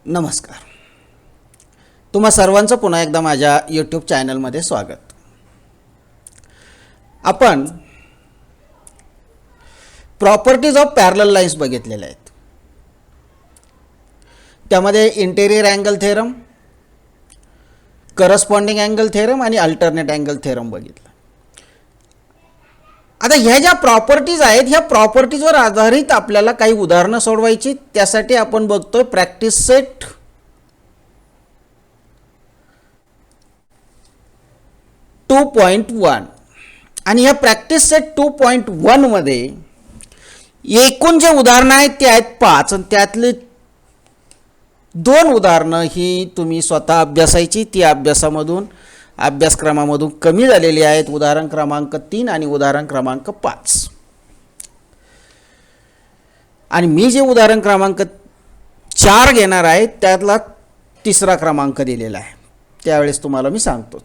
नमस्कार. तुम्हा सर्वांचं पुन्हा एकदा माझ्या यूट्यूब चॅनलमध्ये स्वागत. आपण प्रॉपर्टीज ऑफ पॅरलल लाईन्स बघितलेल्या आहेत. त्यामध्ये interior angle theorem, corresponding angle theorem आणि अल्टरनेट अँगल थेरम बघितलं. आता ह्या ज्या प्रॉपर्टीज आहेत ह्या प्रॉपर्टीजवर आधारित आपल्याला काही उदाहरणं सोडवायची. त्यासाठी आपण बघतोय प्रॅक्टिस सेट 2.1 आणि ह्या प्रॅक्टिस सेट 2.1 मध्ये एकूण जे उदाहरणं आहेत ते आहेत 5 आणि त्यातले 2 उदाहरणं ही तुम्ही स्वतः अभ्यासायची. ती अभ्यासक्रमामधून कमी झालेली आहेत. उदाहरण क्रमांक 3 आणि उदाहरण क्रमांक 5. आणि मी जे उदाहरण क्रमांक 4 घेणार आहे त्यातला 3रा क्रमांक दिलेला आहे. त्यावेळेस तुम्हाला मी सांगतोच.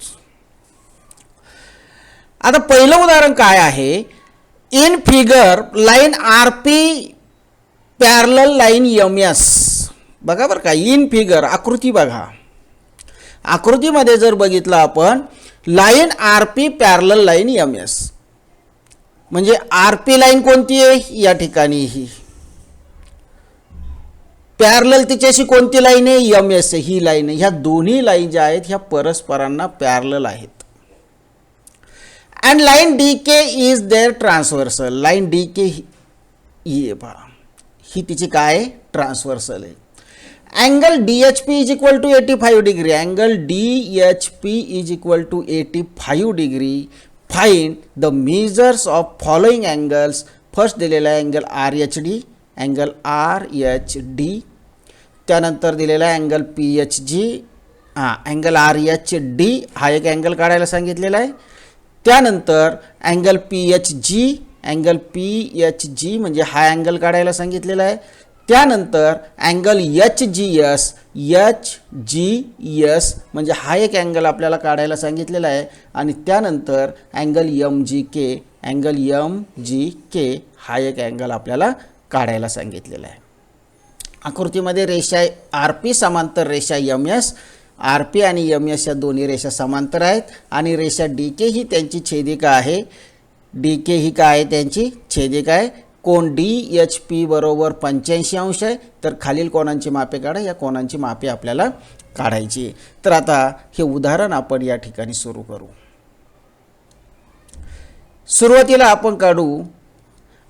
आता पहिलं उदाहरण काय आहे? In figure line RP parallel line MS. बघा बरं का, इन फिगर आकृती बघा. आकृतीमध्ये जर बघितलं आपण line RP parallel line MS म्हणजे आरपी लाईन कोणती आहे? या ठिकाणी ही पॅरलल तिच्याशी कोणती लाईन आहे? एमएस ही लाईन आहे. ह्या दोन्ही लाईन ज्या आहेत ह्या परस्परांना पॅरलल आहेत. And line D K is there transversal. Line D K ही पहा ही तिची काय आहे? ट्रान्सव्हर्सल आहे. Angle D H P is equal to 85 degree. Angle D H P is equal to 85 degree. Find the measures of following angles. First दिलेला आहे angle R H D, angle R H D. त्यानंतर दिलेला आहे angle P H G, angle R H D हा एक angle काढायला सांगितलेला आहे. त्यानंतर angle P H G, angle P H G म्हणजे हा अँगल काढायला सांगितलेला आहे. त्यानंतर angle H G S, H G S म्हणजे हा एक अँगल आपल्याला काढायला सांगितलेला आहे. आणि त्यानंतर अँगल एम जी के, अँगल एम जी के हा एक अँगल आपल्याला काढायला सांगितलेला आहे. आकृतीमध्ये रेषा आर पी समांतर रेषा एम एस. आर पी आणि एम एस या दोन्ही रेषा समांतर आहेत आणि रेषा डी के ही त्यांची छेदिका आहे. डी के ही काय आहे? त्यांची छेदिका आहे. कोण डी एच पी बरोबर 85 अंश आहे. तर खालील कोणांची मापे काढा. या कोणांची मापे आपल्याला काढायची. तर आता हे उदाहरण आपण या ठिकाणी सुरू करू. सुरुवातीला आपण काढू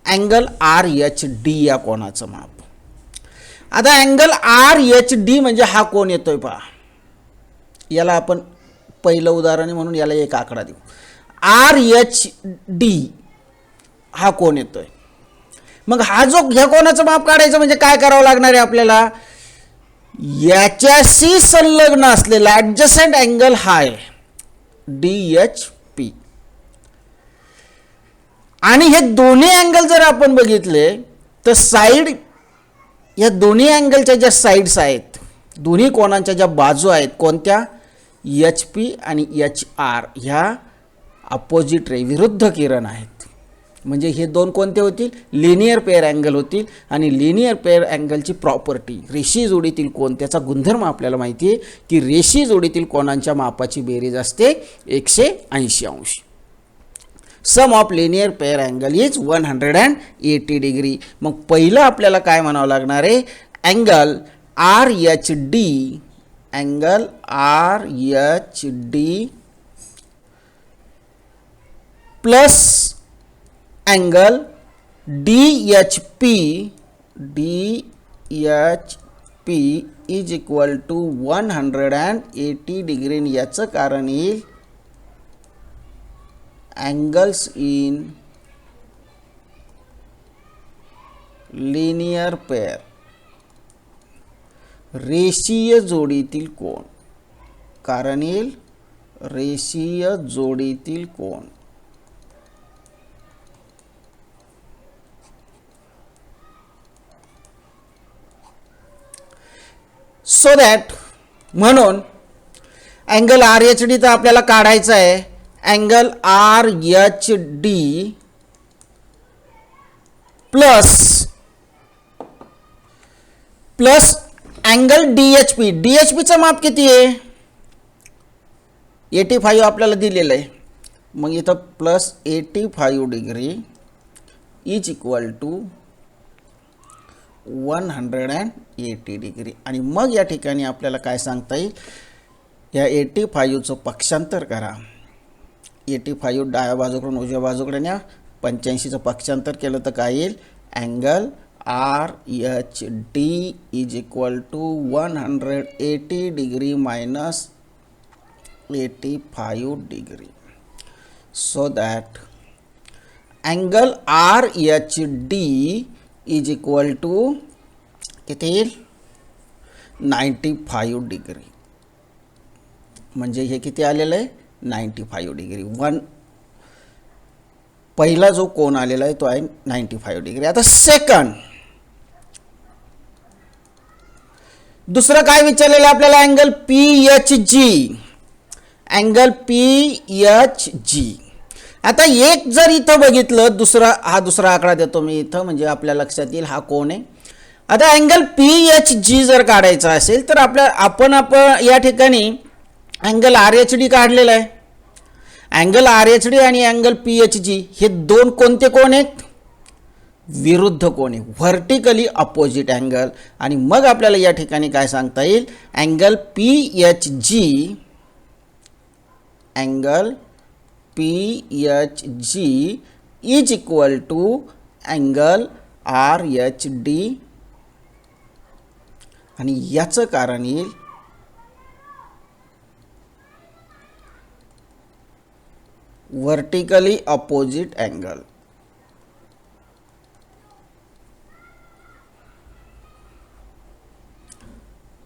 अँगल आर एच डी या कोणाचं माप. आता अँगल आर एच डी म्हणजे हा कोण येतोय पहा. याला आपण पहिलं उदाहरण म्हणून याला एक आकडा देऊ. आर एच डी हा कोण येतोय. मग हा जो ह्या कोणाचं माप काढायचं म्हणजे काय करावं लागणार आहे आपल्याला? याच्याशी संलग्न असलेला ॲडजसंट अँगल हा आहे डी एच पी. आणि हे दोन्ही अँगल जर आपण बघितले तर साईड या दोन्ही अँगलच्या ज्या साईड्स आहेत, दोन्ही कोणांच्या ज्या बाजू आहेत कोणत्या? एच पी आणि एच आर ह्या अपोजिट रे विरुद्ध किरण आहेत. म्हणजे हे दोन कोणते होतील? लिनियर पेअर अँगल होतील. आणि लिनियर पेअर अँगलची प्रॉपर्टी रेषीय जोडीतील कोण त्याचा गुणधर्म आपल्याला माहिती आहे की रेषीय जोडीतील कोणांच्या मापाची बेरीज असते 180 अंश. Sum of linear pair angle is 180 degree. मग पहिलं आपल्याला काय म्हणावं लागणार आहे? Angle R H D, angle R H D plus angle D H P, D H P is equal to 180 degree. याचं कारण येईल अँगल्स इन लिनियर पेअर रेषीय जोडीतील कोण. कारण येईल रेषीय जोडीतील कोण. सो दॅट म्हणून अँगल आर एच डी तर आपल्याला काढायचा आहे. Angle R H D plus angle DHP चं माप किती आहे 85 आपल्याला दिलेलं आहे. मग इथं plus 85 degree is equal to 180 degree. आणि मग या ठिकाणी आपल्याला काय सांगता येईल, या 85चं पक्षांतर करा. 85 डाव्या बाजूकडून उजव्या बाजूकडे न्या. 85चं पक्षांतर केलं तर काय येईल, angle RHD is equal to 180 degree minus 85 degree. So that angle RHD is equal to किती येईल 95 डिग्री. म्हणजे हे किती आलेलं आहे 95 डिग्री. पहिला जो कोन आलेला आहे तो आहे 95 डिग्री. आता सेकंड दुसरं काय विचारलेलं आहे आपल्याला, अँगल PHG. आता एक जर इथं बघितलं, दुसरा आकडा देतो मी इथं म्हणजे आपल्या लक्षात येईल हा कोन आहे. आता अँगल PHG जर काढायचा असेल तर आपण या ठिकाणी अँगल RHD काढलेला आहे. अँगल RHD आणि अँगल PHG हे दोन कोणते कोन आहेत, विरुद्ध कोन आहे, व्हर्टिकली अपोजिट अँगल. आणि मग आपल्याला या ठिकाणी काय सांगता येईल, angle PHG is equal to angle RHD. आणि याचं कारण येईल व्हर्टिकली अपोजिट अँगल.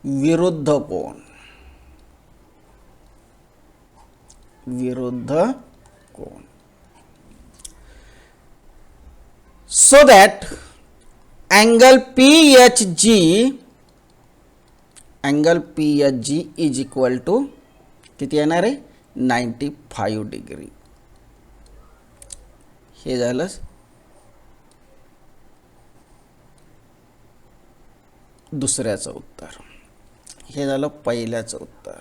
विरुद्ध कोन. So that angle PHG is equal to किती येणार आहे 95 डिग्री. हे झालं दुसऱ्याचं उत्तर, हे झालं पहिल्याचं उत्तर.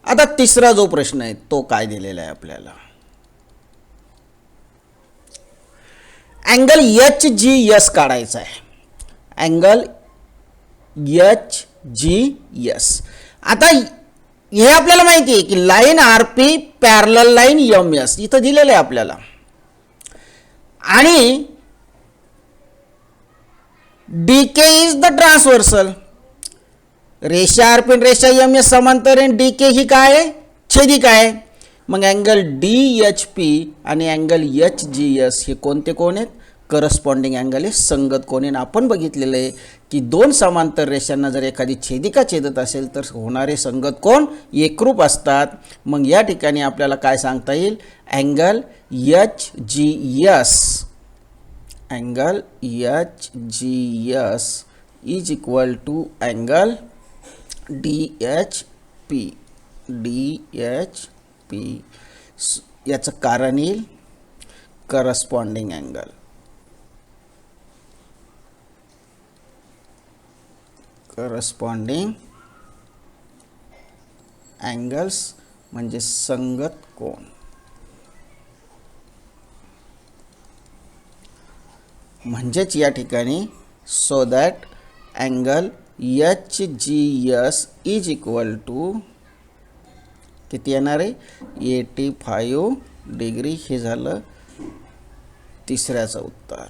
आता तिसरा जो प्रश्न आहे तो काय दिलेला आहे आपल्याला, अँगल HGS काढायचा आहे. Angle HGS. आता हे आपल्याला माहिती आहे की line RP parallel line MS इथं दिलेलं आहे आपल्याला. आणि DK इज द ट्रान्सव्हर्सल. रेषा RP आणि रेषा MS समांतर आहे. DK ही काय आहे, छेदिका आहे. मग अँगल DHP आणि अँगल HGS हे कोणते कोण आहेत, करस्पॉन्डिंग अँगल आहे, संगत कोन आहे. आपण बघितलेलं आहे की दोन समांतर रेषांना जर एखादी छेदिका छेदत असेल तर होणारे संगत कोन एकरूप असतात. मग या ठिकाणी आपल्याला काय सांगता येईल, angle HGS is equal to angle DHP. याचं कारण येईल करस्पॉन्डिंग अँगल. करस्पॉन्डिंग अँगल्स म्हणजे संगत कोन. म्हणजेच या ठिकाणी so that angle HGS is equal to किती येणार आहे 85 डिग्री. हे झालं तिसऱ्याचं उत्तर.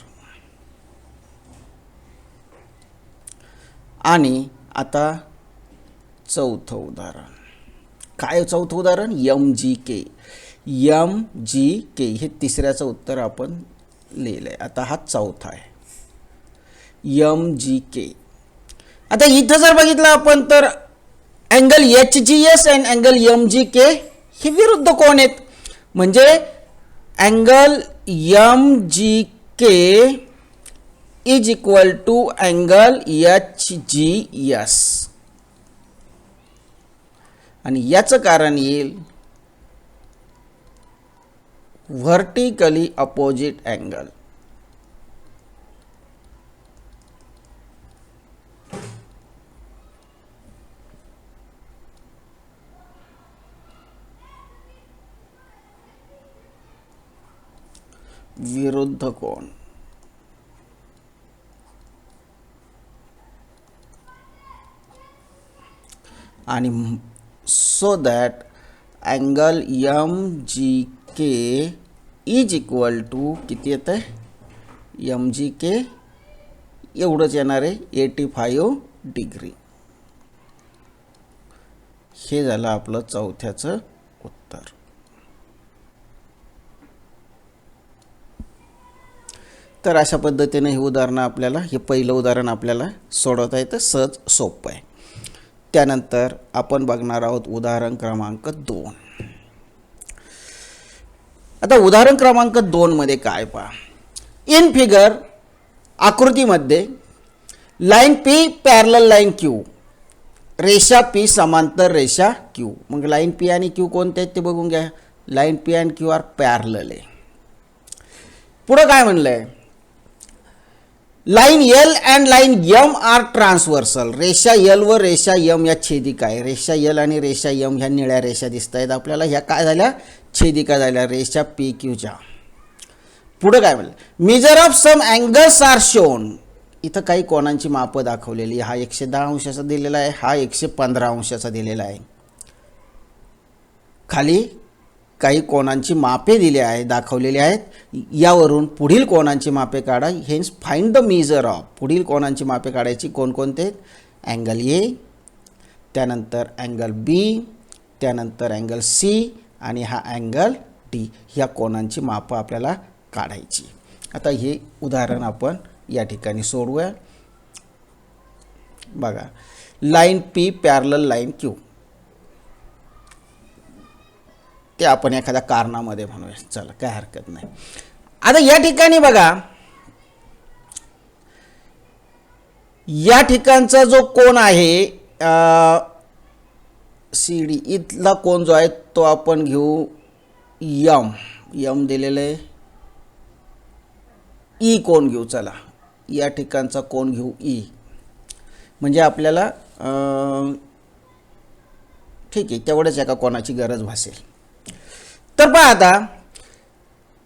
आणि आता चौथं उदाहरण. काय चौथं उदाहरण, MGK हे तिसऱ्याचं उत्तर आपण लिहिलं आहे. आता हा चौथा आहे MGK. आता इथं जर बघितलं आपण तर अँगल HGS आणि अँगल MGK हे विरुद्ध कोन आहेत. म्हणजे angle MGK is equal to angle HGS. आणि याचं कारण येईल व्हर्टिकली अपोजिट अँगल. विरुद्ध कोण. आणि so that angle M G K is equal to किती येतं आहे, एम जी के एवढंच येणार आहे 85 डिग्री. हे झालं आपलं चौथ्याचं उत्तर. तर अशा पद्धतीने हे उदाहरण आपल्याला, हे पहिलं उदाहरण आपल्याला सोडवता येतं, सहज सोपं आहे. त्यानंतर आपण बघणार आहोत उदाहरण क्रमांक 2. आता उदाहरण क्रमांक 2 मध्ये काय पहा. इन फिगर आकृतीमध्ये line P parallel line Q, रेषा पी समांतर रेषा क्यू. मग लाईन पी आणि क्यू कोणते आहेत ते बघून घ्या. Line P and Q R parallel आहे. पुढं काय म्हणलंय, line L and line M are transversal. रेषा एल व रेषा एम या छेदिका आहे. रेषा एल आणि रेषा एम ह्या निळ्या रेषा दिसत आहेत आपल्याला. ह्या काय झाल्या, छेदिका झाल्या रेषा पी क्यूच्या. पुढं काय म्हणलं, measure of some angles are shown. इथं काही कोणांची मापं दाखवलेली. हा 110 अंशाचा दिलेला आहे, हा 115 अंशाचा दिलेला आहे. खाली काही कोणांची मापे दिली आहे, दाखवलेली आहेत. यावरून पुढील कोणांची मापे काढा. Hence find the measure of. पुढील कोणांची मापे काढायची, कोणकोणते, अँगल ए, त्यानंतर अँगल बी, त्यानंतर अँगल सी आणि हा अँगल डी. ह्या कोणांची मापं आपल्याला काढायची. आता हे उदाहरण आपण या ठिकाणी सोडवूया. बघा, line P parallel line Q, ते आपण एखाद्या कारणामध्ये म्हणूया, चला काय हरकत नाही. आता या ठिकाणी बघा, या ठिकाणचा जो कोण आहे सी डी, इथला कोण जो आहे तो आपण घेऊ यम. यम दिलेलं आहे. ई कोण घेऊ, चला या ठिकाणचा कोण घेऊ ई. म्हणजे आपल्याला ठीक आहे, तेवढंच एका कोणाची गरज भासेल. तर पहा आता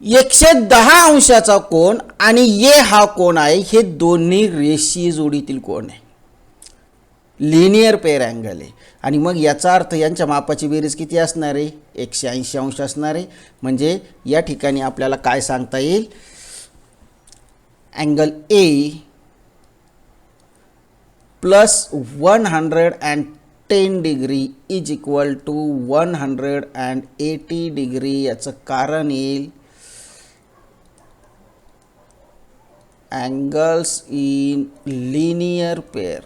110 अंशाचा कोण आणि ये हा कोण आहे, हे दोन्ही रेषीय जोडीतील कोण आहे, लिनियर पेअर अँगल आहे. आणि मग याचा अर्थ यांच्या मापाची बेरीज किती असणार आहे, 180 अंश असणार आहे. म्हणजे या ठिकाणी आपल्याला काय सांगता येईल, angle A plus 110 degree is equal to 180 degree. याचं कारण येईल अँगल्स इन लिनियर पेअर.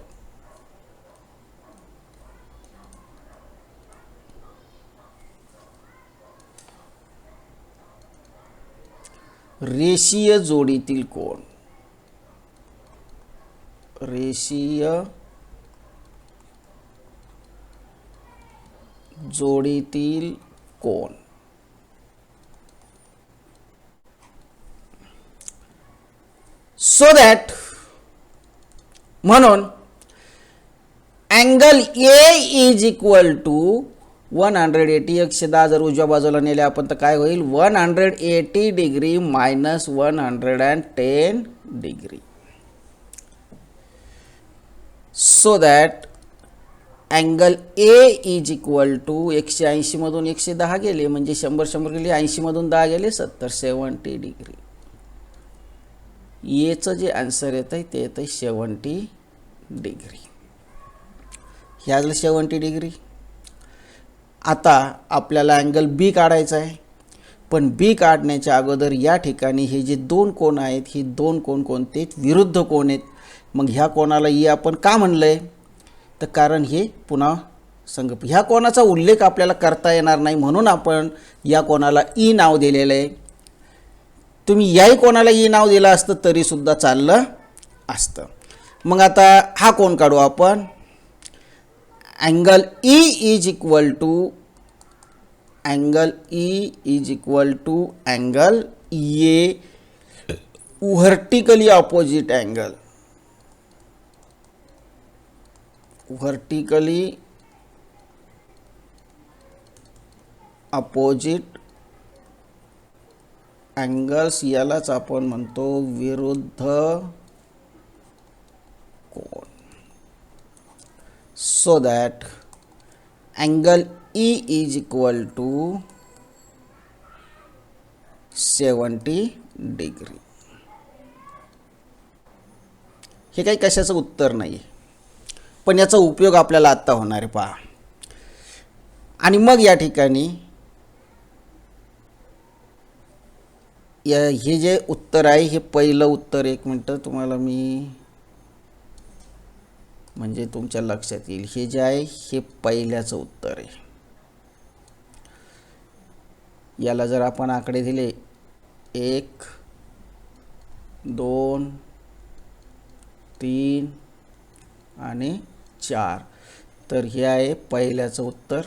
रेषीय जोडीतील कोण, रेषीय जोडीतील कोण. सो दॅट, म्हणून angle A is equal to 180. 110 जर उजव्या बाजूला नेले आपण तर काय होईल, 180 degree minus 110 degree. So that angle A is equal to 180 मधून 110 गेले म्हणजे 100 गेले, 80 मधून 10 गेले 70 डिग्री. येचं जे आन्सर येत आहे ते येत आहे 70 डिग्री. हे आलं 70 डिग्री. आता आपल्याला अँगल बी काढायचा आहे, पण बी काढण्याच्या अगोदर या ठिकाणी हे जे दोन कोण आहेत, हे दोन कोण कोणते आहेत, विरुद्ध कोण आहेत. मग ह्या कोणाला ई आपण का म्हणलंय, तर कारण हे पुन्हा ह्या कोणाचा उल्लेख आपल्याला करता येणार नाही म्हणून आपण या कोणाला ई नाव दिलेलं आहे. तुम्ही याही कोणाला ई नाव दिलं असतं तरी सुद्धा चाललं असतं. मग आता हा कोण काढू आपण, angle E is equal to angle E is equal to angle A vertically opposite angle, vertically opposite angles, यालाच आपण म्हणतो विरुद्ध कोन. So that angle E is equal to 70 degree. हे काही कशाचं उत्तर नाही, पण याचा उपयोग आपल्याला आत्ता होणार आहे पहा. आणि मग या ठिकाणी हे जे उत्तर आहे हे पहिलं उत्तर, एक मिनटं तुम्हाला मी म्हणजे तुमच्या लक्षात येईल, हे जे आहे हे पहिल्याचं उत्तर आहे. याला जर आपण आकडे दिले 1 2 3 आणि 4, तर हे आहे पहिल्याचं उत्तर.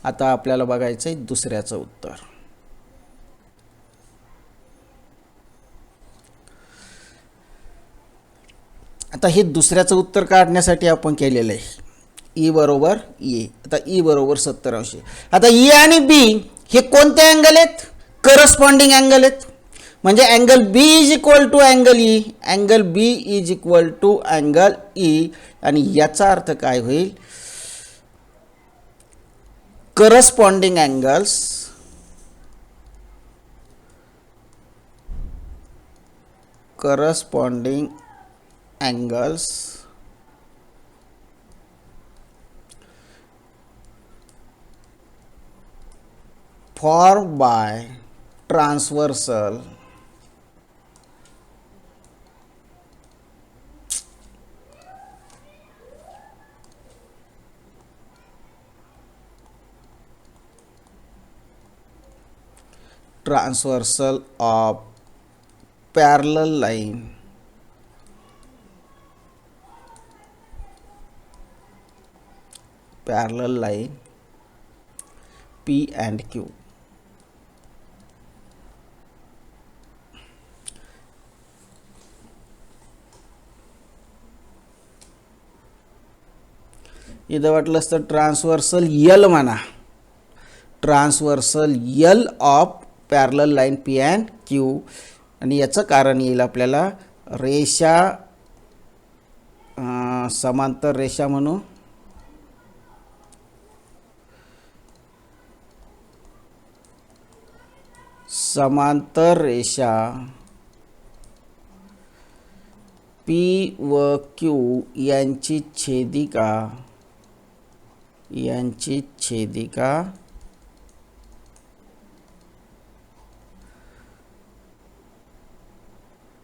आता आपल्याला बघायचं आहे दुसऱ्याचं उत्तर. आता हे दुसऱ्याचं उत्तर काढण्यासाठी आपण केलेलं आहे ई बरोबर ए. आता ई बरोबर 70 अंश. आता ई आणि बी हे कोणते अँगल आहेत? करस्पॉन्डिंग अँगल आहेत. म्हणजे angle B is equal to angle E, angle B is equal to angle E. आणि याचा अर्थ काय होईल? Corresponding angles formed by transversal of parallel line P and Q. इथं वाटलंच तर ट्रान्सव्हर्सल यल म्हणा, transversal L of parallel line P and Q. आणि याचं कारण येईल आपल्याला रेषा, समांतर रेषा म्हणू, समांतर रेषा P व Q यांची छेदिका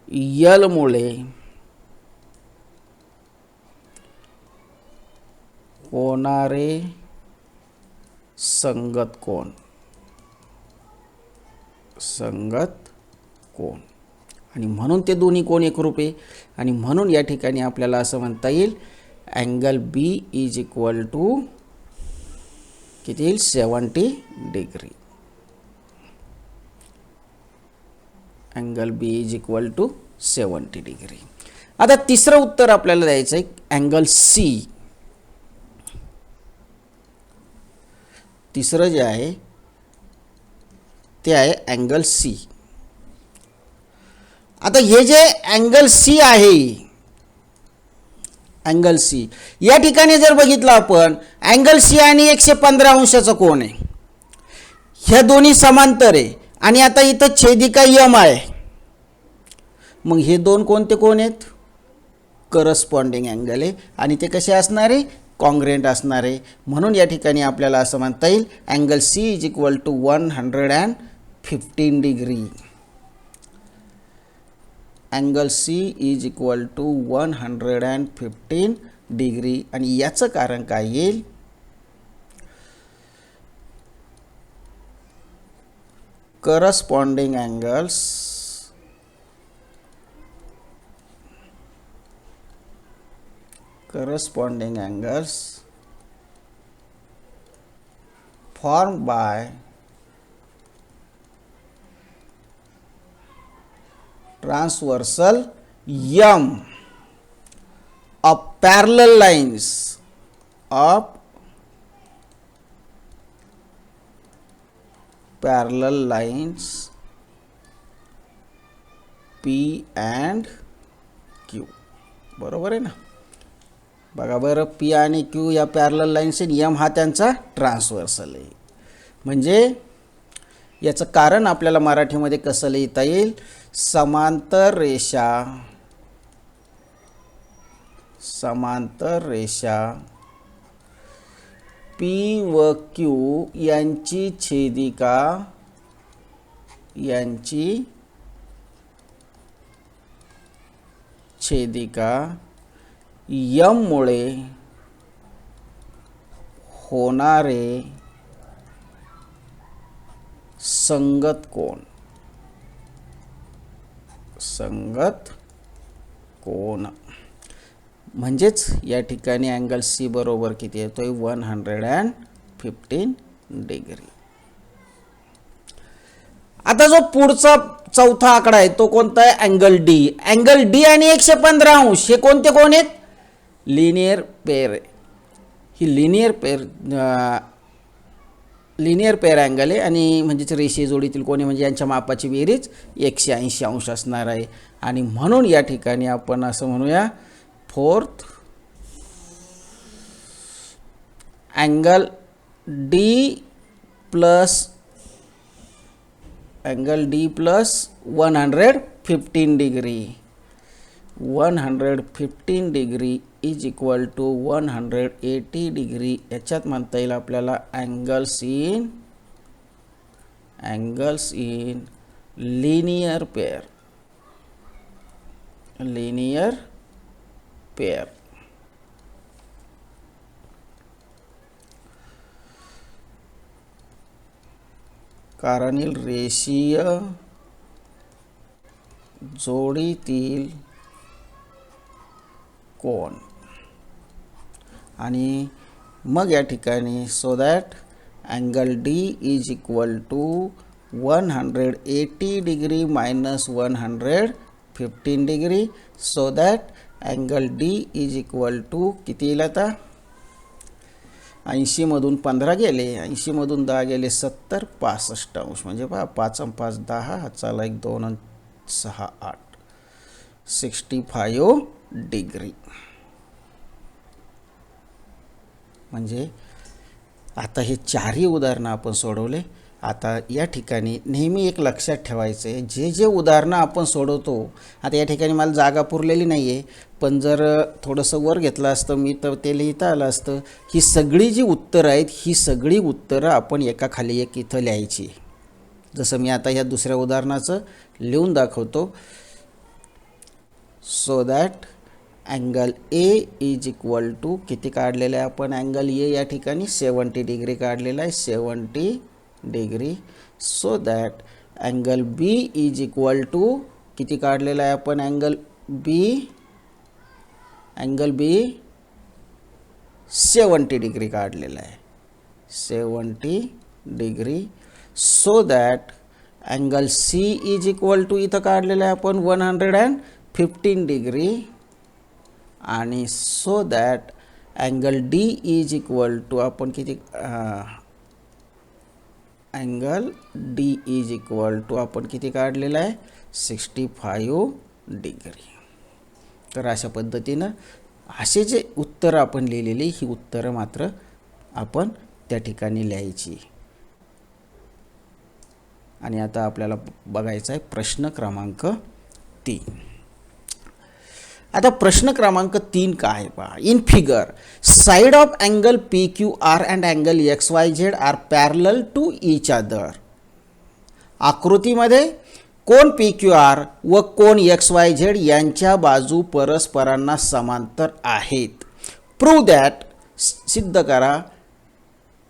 यल मुळे होणारे संगत कोन आणि म्हणून ते दोन्ही कोन एकरूप आहे. आणि म्हणून या ठिकाणी आपल्याला असं म्हणता येईल angle B is equal to किती येईल? 70 degree. Angle B is equal to 70 degree. आता तिसरं उत्तर आपल्याला द्यायचं आहे अँगल सी. तिसरं जे आहे ते आहे अँगल सी. आता हे जे अँगल सी आहे, अँगल सी या ठिकाणी जर बघितलं आपण, अँगल सी आणि 115 अंशाचा कोन आहे. ह्या दोन्ही समांतर आहे आणि आता इथं छेदिका यम आहे. मग हे दोन कोणते कोन आहेत? करस्पॉन्डिंग अँगल आहे आणि ते कसे असणार आहे? कॉन्ग्रुएंट असणार आहे. म्हणून या ठिकाणी आपल्याला असं म्हणता येईल angle C is equal to 115 degree. Angle C is equal to 115 degree. आणि याचं कारण काय येईल? Corresponding angles formed by transversal M of parallel lines of parallel lines P and Q. बरोबर आहे ना. बघा बरं, P आणि Q या पॅरलल लाईन्स आहेत, M हा त्यांचा ट्रान्सव्हर्सल आहे. म्हणजे याचं कारण आपल्याला मराठीमध्ये कसं लिहिता येईल, समांतर रेषा P व Q यांची छेदिका M मुळे होणारे संगत कोन म्हणजेच या ठिकाणी अँगल C बरोबर किती येतोय 115 डिग्री. आता जो पुढचा चौथा आकडा आहे तो कोणता आहे, अँगल डी. अँगल डी आणि 115 अंश हे कोणते कोण आहेत, लिनियर पेअर. ही लिनियर पेअर अँगल आहे आणि म्हणजेच रेषीय जोडीतील कोणी म्हणजे यांच्या मापाची बेरीज 180 अंश असणार आहे. आणि म्हणून या ठिकाणी आपण असं म्हणूया, fourth angle D plus 115 degree 115 degree is equal to 180 degree. याच्यात म्हणता येईल आपल्याला अँगल्स इन लिनियर पेअर. कारण रेषीय जोडीतील कोन. आणि मग या ठिकाणी so that angle D is equal to 180 degree minus 115 degree. So that angle D is equal to किती येईल आता, 80 मधून 15 गेले, 80 मधून 10 गेले 70, 65 अंश. म्हणजे पहा 5 आणि 5 10, हाताला 1 2 आणि 6 8, 65 डिग्री. म्हणजे आता हे चारही उदाहरणं आपण सोडवले. आता या ठिकाणी नेहमी एक लक्षात ठेवायचं आहे, जे उदाहरणं आपण सोडवतो, आता या ठिकाणी मला जागा पुरलेली नाही आहे, पण जर थोडंसं वर घेतलं असतं मी तर ते लिहिता आलं असतं. ही सगळी जी उत्तरं आहेत, ही सगळी उत्तरं आपण एकाखाली एक इथं लिहायची. जसं मी आता ह्या दुसऱ्या उदाहरणाचं लिहून दाखवतो. So that angle A is equal to किती काढलेलं आहे आपण, अँगल ए या ठिकाणी 70 डिग्री काढलेला आहे, 70 degree. So that angle B is equal to किती काढलेला आहे आपण, अँगल बी 70 डिग्री काढलेला आहे, 70 degree. So that angle C is equal to इथं काढलेला आहे आपण 115 डिग्री. आणि so that angle D is equal to आपण किती, angle D is equal to आपण किती काढलेला आहे 65 डिग्री. तर अशा पद्धतीनं असे जे उत्तरं आपण लिहिलेली ही उत्तरं मात्र आपण त्या ठिकाणी लिहायची. आणि आता आपल्याला बघायचा आहे प्रश्न क्रमांक 3. आता प्रश्न क्रमांक 3 काय आहे पहा. In figure side of angle P Q R and angle X Y Z are parallel to each other. आकृतीमध्ये कोन पी क्यू आर व कोन एक्स वाय झेड यांच्या बाजू परस्परांना समांतर आहेत. प्रूव्ह दॅट सिद्ध करा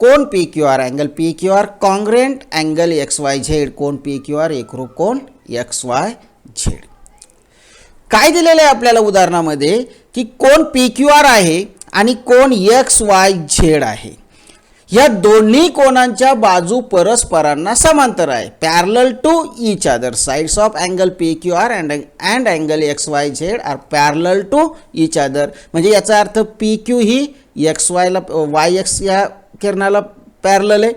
कोन P Q R angle P Q R congruent angle X Y Z कोन पी क्यू आर एकरूप कोन एक्स वाय झेड. काय दिलेलं आहे आपल्याला उदाहरणामध्ये की कोन पी क्यू आर आहे आणि कोन एक्स वाय झेड आहे. ह्या दोन्ही कोनांच्या बाजू परस्परांना समांतर आहे. Parallel to each other. Sides of angle P Q R and angle X Y Z are parallel to each other. म्हणजे याचा अर्थ पी क्यू ही एक्स वायला वाय एक्स या किरणाला पॅरलल आहे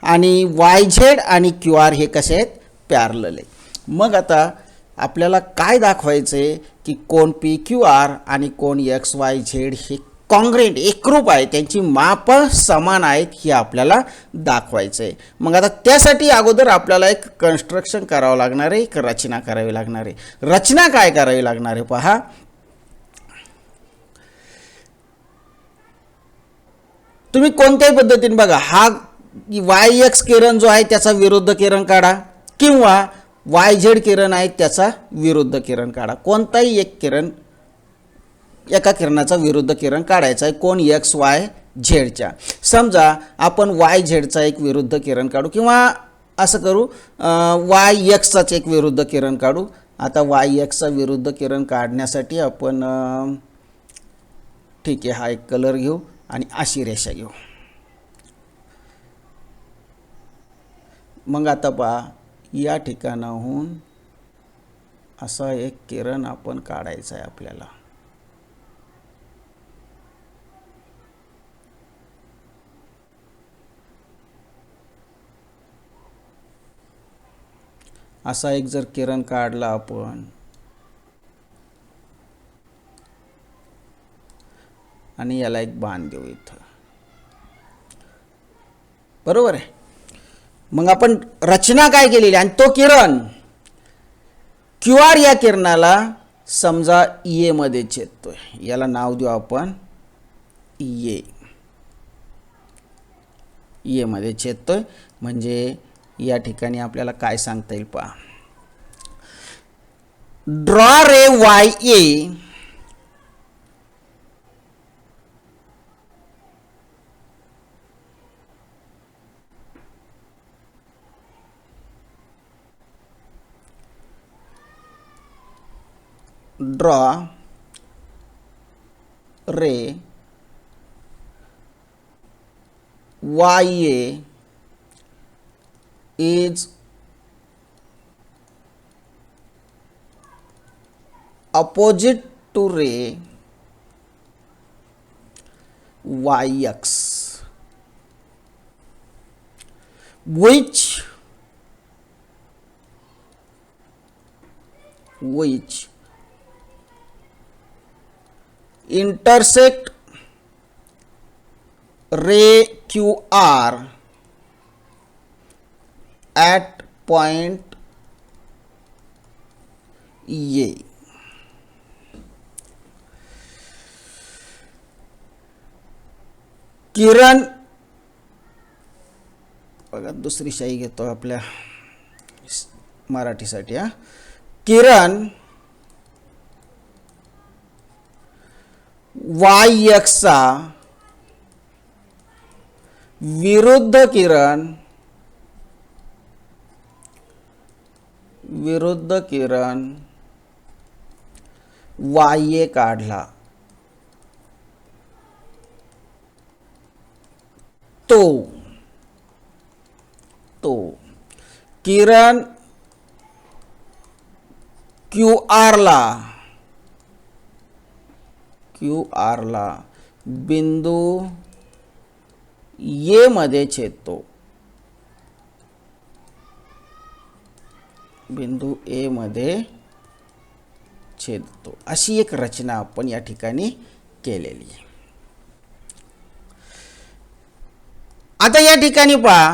आणि वाय झेड आणि क्यू आर हे कसे आहेत, पॅरलल आहे. मग आता आपल्याला काय दाखवायचं आहे की कोण पी क्यू आर आणि कोण एक्स वाय झेड हे कॉन्ग्रेंट एकरूप आहे, त्यांची माप समान आहेत हे आपल्याला दाखवायचं आहे. मग आता त्यासाठी अगोदर आपल्याला एक कन्स्ट्रक्शन करावं लागणार आहे, एक रचना करावी लागणार आहे. रचना काय करावी लागणार आहे पहा. तुम्ही कोणत्याही पद्धतीने बघा, हा वाय एक्स किरण जो आहे त्याचा विरुद्ध किरण काढा किंवा वाय झेड किरण आहे त्याचा विरुद्ध किरण काढा. कोणताही एक किरण, एका किरणाचा विरुद्ध किरण काढायचा आहे कोण एक्स वाय झेडच्या. समजा आपण वाय झेडचा एक विरुद्ध किरण काढू किंवा असं करू वाय एक्सचाच एक विरुद्ध किरण काढू. आता वाय एक्सचा विरुद्ध किरण काढण्यासाठी आपण ठीक आहे हा एक कलर घेऊ आणि अशी रेषा घेऊ. मग आता पहा या ठिकाणाहून असा एक किरण आपण काढायचा आहे आपल्याला. असा एक जर किरण काढला आपण आणि याला एक बाण देऊ इथं, बरोबर आहे. मग आपण रचना काय केलेली आणि तो किरण क्यू आर या किरणाला समजा ए मध्ये छेदतोय, याला नाव देऊ आपण ए. ए मध्ये छेदतोय म्हणजे या ठिकाणी आपल्याला काय सांगता येईल पहा. Draw ray Y A draw ray YA is opposite to ray YX, which intersect ray QR at point A. किरण बघा दुसरी शाई घेतो आपल्या मराठीसाठी. हा किरण वाय एक्सचा विरुद्ध किरण वाय ए काढला तो किरण क्यू आर ला बिंदू ए मध्ये छेदतो, बिंदू ए मध्ये छेदतो. अशी एक रचना आपण या ठिकाणी केलेली आहे. आता या ठिकाणी पहा,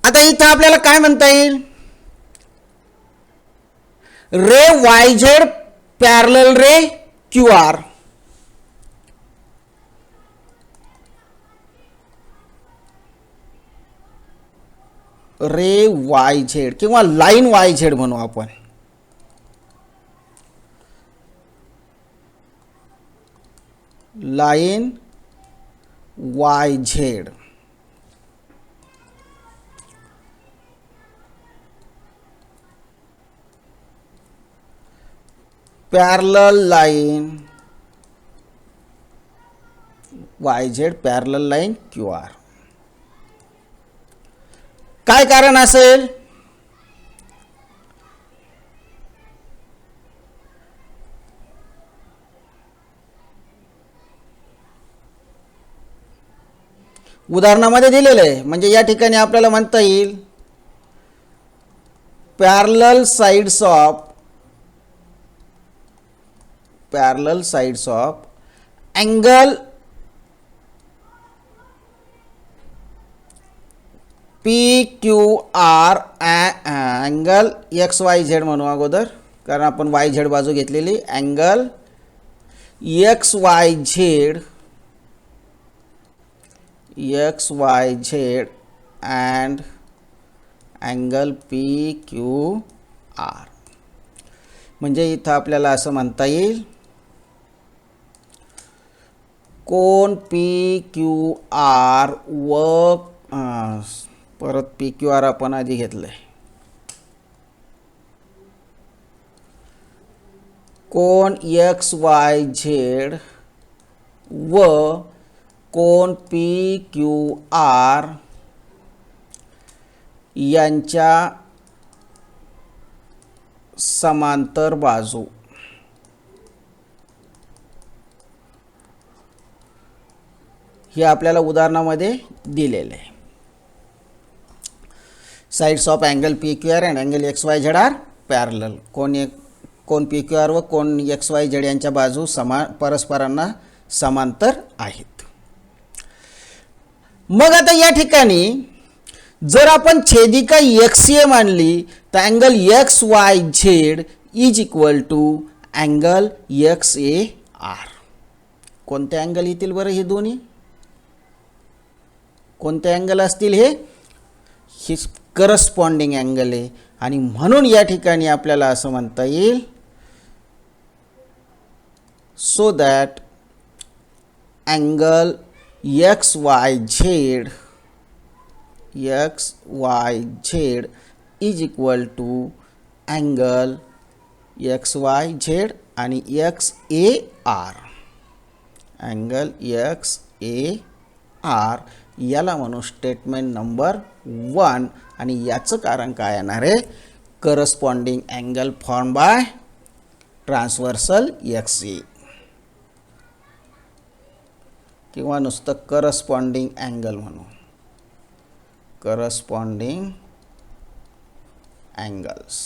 आता इथं आपल्याला काय म्हणता येईल, ray Y Z parallel ray Q R. Ray Y Z किंवा लाईन वाय झेड म्हणू आपण. Line Y Z parallel line Y Z parallel line Q R. काय कारण असेल? उदाहरणामध्ये दिलेलं आहे. म्हणजे या ठिकाणी आपल्याला म्हणता येईल parallel sides of angle P Q R angle X Y Z म्हणू अगोदर, कारण आपण वाय झेड बाजू घेतलेली. Angle X Y Z and angle P Q R. म्हणजे इथं आपल्याला असं म्हणता येईल कोन पी क्यू आर व परत पी क्यू आर आपण आधी घेतलंय. कोन एक्स वाय झेड व कोन पी क्यू आर यांच्या समांतर बाजू हे आपल्याला उदाहरणामध्ये दिलेले आहे. Sides of angle P Q R and angle X Y Z are parallel. कोन पी क्यू आर व कोन एक्स वाय झेड यांच्या बाजू परस्परांना समांतर आहेत. मग आता या ठिकाणी जर आपण छेदिका एक्स ए मानली तर angle X Y Z is equal to angle X A R. कोणते अँगल येतील बरं? हे दोन्ही कोणते अँगल असतील? हे करस्पॉन्डिंग अँगल आहे. आणि म्हणून या ठिकाणी आपल्याला असं म्हणता येईल so that angle X Y Z is equal to angle X Y Z आणि X A R. Angle X A R याला म्हणू स्टेटमेंट नंबर 1. आणि याचं कारण काय येणार आहे? Corresponding angle form by transversal X A किंवा नुसतं करस्पॉन्डिंग अँगल म्हणू. करस्पॉन्डिंग अँगल्स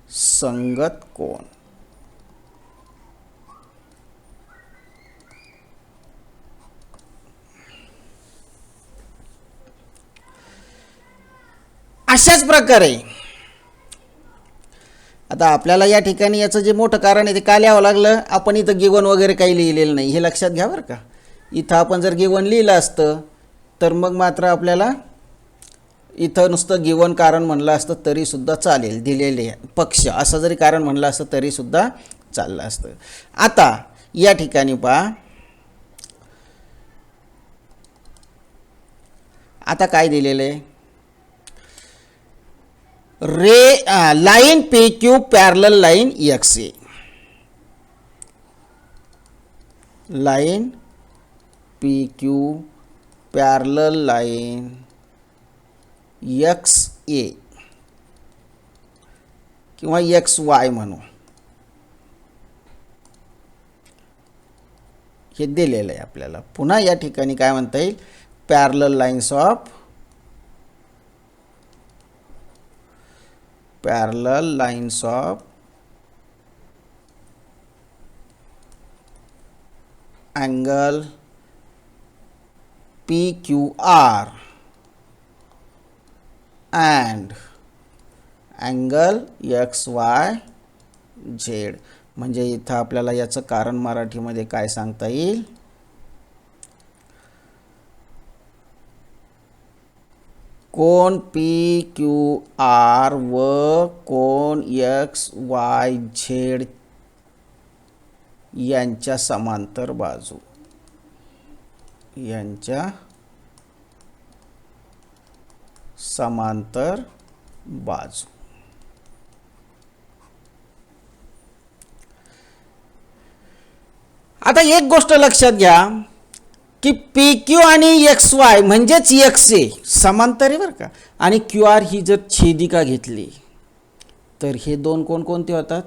संगत कोन. अशाच प्रकारे आता आपल्याला या ठिकाणी याचं जे मोठं कारण आहे ते का लिहावं लागलं? आपण इथं गिवन वगैरे काही लिहिलेलं नाही, हे लक्षात घ्या बरं का. इथं आपण जर गिवन लिहिलं असतं तर मग मात्र आपल्याला इथं नुसतं गिवन कारण म्हणलं असतं तरीसुद्धा चालेल. दिलेले पक्ष असं जरी कारण म्हणलं असतं तरीसुद्धा चाललं असतं. आता या ठिकाणी पहा, आता काय दिलेलं आहे? Line P Q parallel line X A. Line P Q parallel line X A किंवा एक्स वाय म्हणू, हे दिलेलं आहे आपल्याला. पुन्हा या ठिकाणी काय म्हणता येईल? Parallel lines of angle PQR and angle XYZ. म्हणजे इथं आपल्याला याचं कारण मराठीमध्ये काय सांगता येईल? कोन PQR व कोन XYZ यांच्या समांतर बाजू, यांच्या समांतर बाजू. आता एक गोष्ट लक्षात घ्या की पी क्यू आणि एक्स वाय म्हणजेच एक्स ए समांतर आहे बरं का, आणि क्यू आर ही जर छेदिका घेतली तर हे दोन कोण कोणते होतात,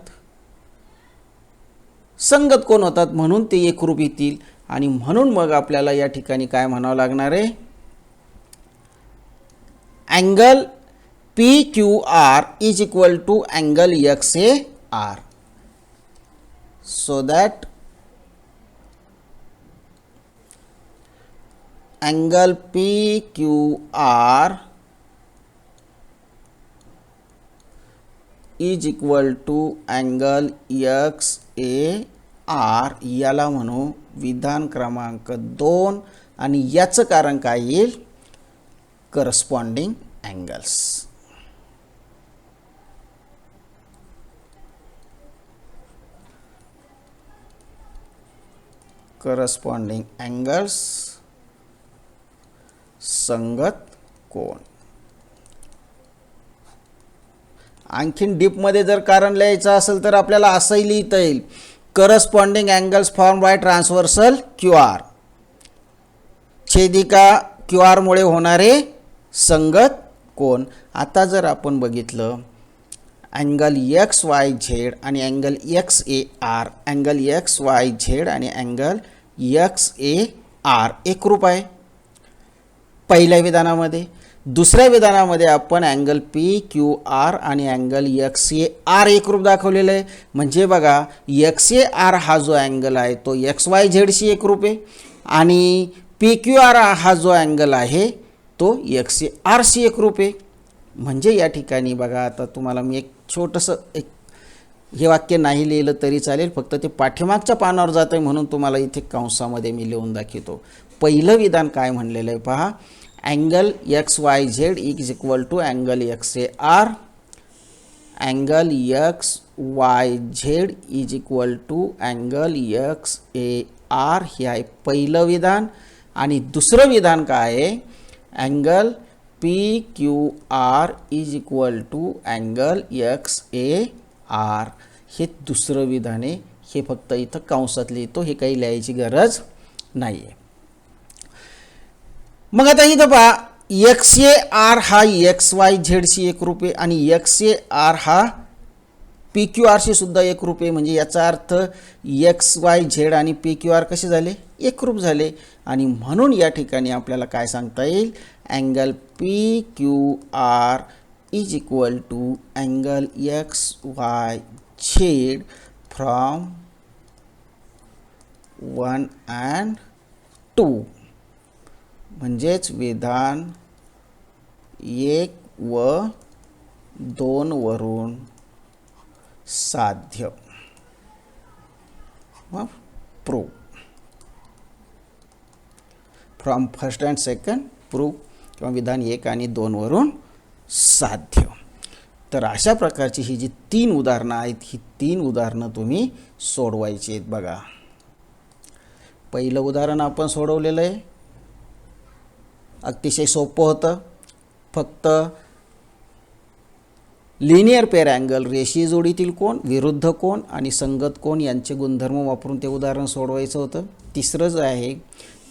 संगत कोण होतात, म्हणून ते एकरूप येतील. आणि म्हणून मग आपल्याला या ठिकाणी काय म्हणावं लागणार आहे, angle P Q R is equal to angle X A R. So that angle PQR is equal to angle XAR. याला म्हणू विधान क्रमांक 2 आणि याचं कारण काय येईल, करस्पॉन्डिंग अँगल्स. करस्पॉन्डिंग अँगल्स संगत कोण. आणखीन डीपमध्ये जर कारण लिहायचं असेल तर आपल्याला असंही लिहिता येईल, corresponding angles form by transversal Q R. छेदिका क्यू आरमुळे होणारे संगत कोण. आता जर आपण बघितलं अँगल एक्स वाय झेड आणि angle X A R, angle X Y Z आणि अँगल एक्स ए आर एकरूप आहे पहिल्या विधानामध्ये. दुसऱ्या विधानामध्ये आपण अँगल पी क्यू आर आणि अँगल एक्स ए आर एकरूप दाखवलेलं आहे. म्हणजे बघा एक्स ए आर हा जो अँगल आहे तो एक्स वाय झेडशी एकरूप आहे आणि पी क्यू आर हा जो अँगल आहे तो एक्स ए आरशी एकरूप आहे. म्हणजे या ठिकाणी बघा, आता तुम्हाला मी एक छोटंसं एक हे वाक्य नाही लिहिलं तरी चालेल, फक्त ते पाठीमागच्या पानावर जात आहे म्हणून तुम्हाला इथे कंसामध्ये मी लिहून दाखवतो. पहिलं विधान काय म्हणलेलं आहे पहा, angle X Y Z is equal to angle X A R. Angle X Y Z is equal to angle X A R. हे आहे पहिलं विधान. आणि दुसरं विधान काय आहे, angle P Q R is equal to angle X A R. हे दुसरं विधान आहे. हे फक्त इथं कंसात लिहितो, हे काही लिहायची गरज नाही आहे. मग आता इथं पहा, एक्स ए आर हा एक्स वाय झेडशी एकरूप आहे आणि एक्स ए आर हा पी क्यू आरशी सुद्धा एकरूप आहे. म्हणजे याचा अर्थ एक्स वाय झेड आणि पी क्यू आर कसे झाले, एकरूप झाले. आणि म्हणून या ठिकाणी आपल्याला काय सांगता येईल, angle P Q R is equal to angle X Y Z from 1 and 2. म्हणजेच विधान 1 व 2 वरून साध्य prove. From first and second prove किंवा विधान 1 आणि 2 वरून साध्य. तर अशा प्रकारची ही जी 3 उदाहरणं आहेत, ही 3 उदाहरणं तुम्ही सोडवायची आहेत. बघा, पहिलं उदाहरण आपण सोडवलेलं आहे, अतिशय सोपं होतं. फक्त लिनियर पेअर अँगल, रेषीय जोडीतील कोण, विरुद्ध कोण आणि संगत कोण यांचे गुणधर्म वापरून ते उदाहरण सोडवायचं होतं. तिसरं जे आहे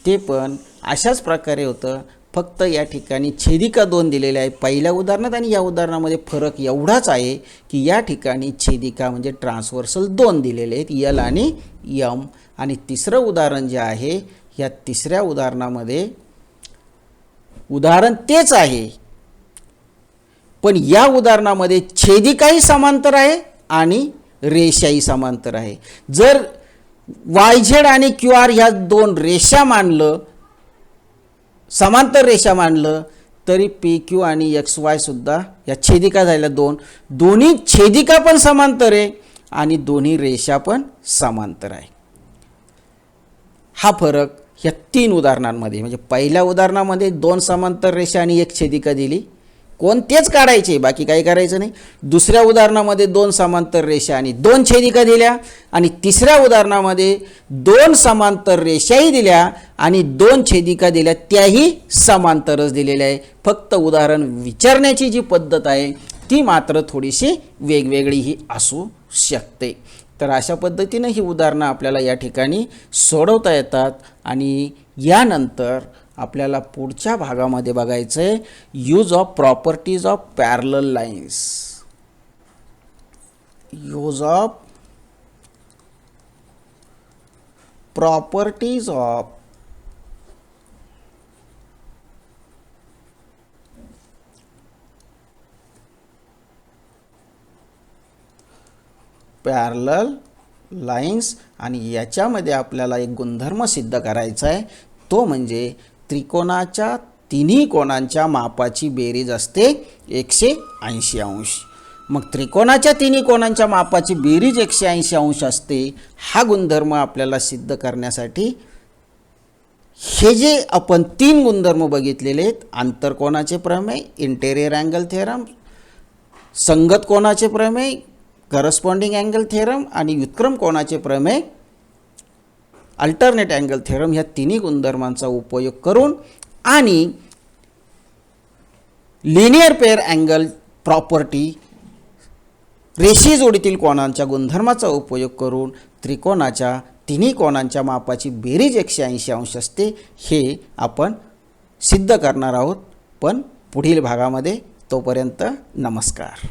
ते पण अशाच प्रकारे होतं, फक्त या ठिकाणी छेदिका 2 दिलेल्या आहे पहिल्या उदाहरणात आणि या उदाहरणामध्ये फरक एवढाच आहे की या ठिकाणी छेदिका म्हणजे ट्रान्सव्हर्सल 2 दिलेले आहेत, यल आणि यम. आणि तिसरं उदाहरण जे आहे, या तिसऱ्या उदाहरणामध्ये उदाहरण तेच आहे, पण या उदाहरणामध्ये छेदिकाही समांतर आहे आणि रेषाही समांतर आहे. जर वाय झेड आणि क्यू आर ह्या 2 रेषा मानलं, समांतर रेषा मानलं, तरी पी क्यू आणि एक्स वाय सुद्धा या छेदिका झाल्या 2. दोन्ही छेदिका पण समांतर आहे आणि दोन्ही रेषा पण समांतर आहे. हा फरक ह्या 3 उदाहरणांमध्ये, म्हणजे पहिल्या उदाहरणामध्ये 2 समांतर रेषा आणि 1 छेदिका दिली, कोणतेच काढायचे, बाकी काही करायचं नाही. दुसऱ्या उदाहरणामध्ये 2 समांतर रेषा आणि 2 छेदिका दिल्या आणि तिसऱ्या उदाहरणामध्ये 2 समांतर रेषाही दिल्या आणि 2 छेदिका दिल्या, त्याही समांतरच दिलेल्या आहे. फक्त उदाहरण विचारण्याची जी पद्धत आहे ती मात्र थोडीशी वेगवेगळीही असू शकते. तर अशा पद्धतीनं ही उदाहरणं आपल्याला या ठिकाणी सोडवता येतात. आणि यानंतर आपल्याला पुढच्या भागामध्ये बघायचं आहे use of properties of parallel lines. Use of properties of parallel lines. आणि याच्यामध्ये आपल्याला एक गुणधर्म सिद्ध करायचा आहे, तो म्हणजे त्रिकोणाच्या तिन्ही कोणांच्या मापाची बेरीज असते 180 अंश. मग त्रिकोणाच्या तिन्ही कोणांच्या मापाची बेरीज 180 अंश असते, हा गुणधर्म आपल्याला सिद्ध करण्यासाठी हे जे आपण 3 गुणधर्म बघितलेले आहेत, आंतरकोनाचे प्रमेय, इंटेरियर अँगल थेरम, संगत कोनाचे प्रमेय, करस्पॉन्डिंग अँगल थेरम आणि व्युत्क्रम कोनाचे प्रमेय, अल्टरनेट अँगल थेरम, ह्या तिन्ही गुणधर्मांचा उपयोग करून आणि लिनियर पेअर अँगल प्रॉपर्टी, रेषीय जोडीतील कोनांच्या गुणधर्माचा उपयोग करून त्रिकोणाच्या तिन्ही कोनांच्या मापाची बेरीज 180 अंश असते, हे आपण सिद्ध करणार आहोत. पण पुढील भागामध्ये. तोपर्यंत नमस्कार.